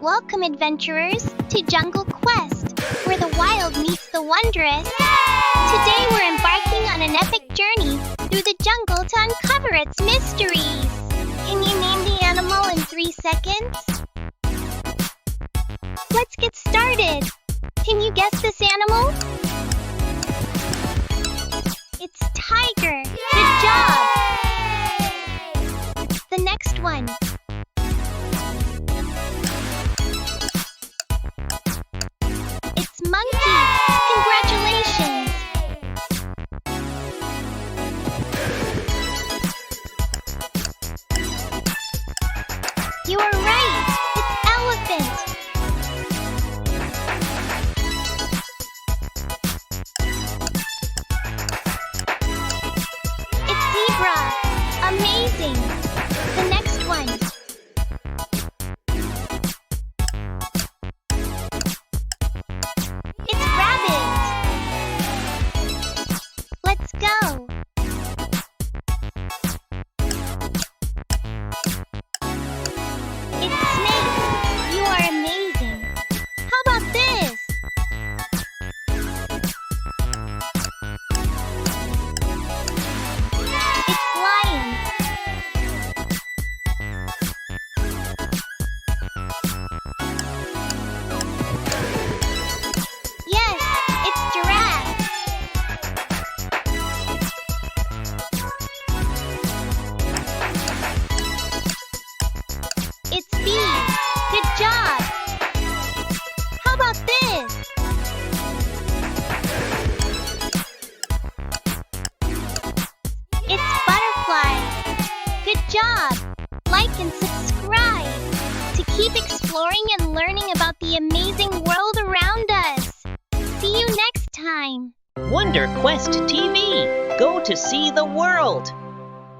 Welcome, adventurers, to Jungle Quest, where the wild meets the wondrous. Today we're embarking on an epic journey through the jungle to uncover its mysteries. Can you name the animal in 3 seconds? Let's get started. Can you guess this animal? It's tiger. Good job. The next one. It's monkey. Congratulations. You are right. It's elephant. It's zebra. Amazing. The next one. It's rabbit. Let's go. It's snake. You are amazing. How about this? It's lion. Yes, it's giraffe. It's bee. Good job. How about this? It's butterfly. Good job. Like and subscribe to keep exploring and learning about the amazing world around us. See you next time. Wonder Quest TV. Go to see the world.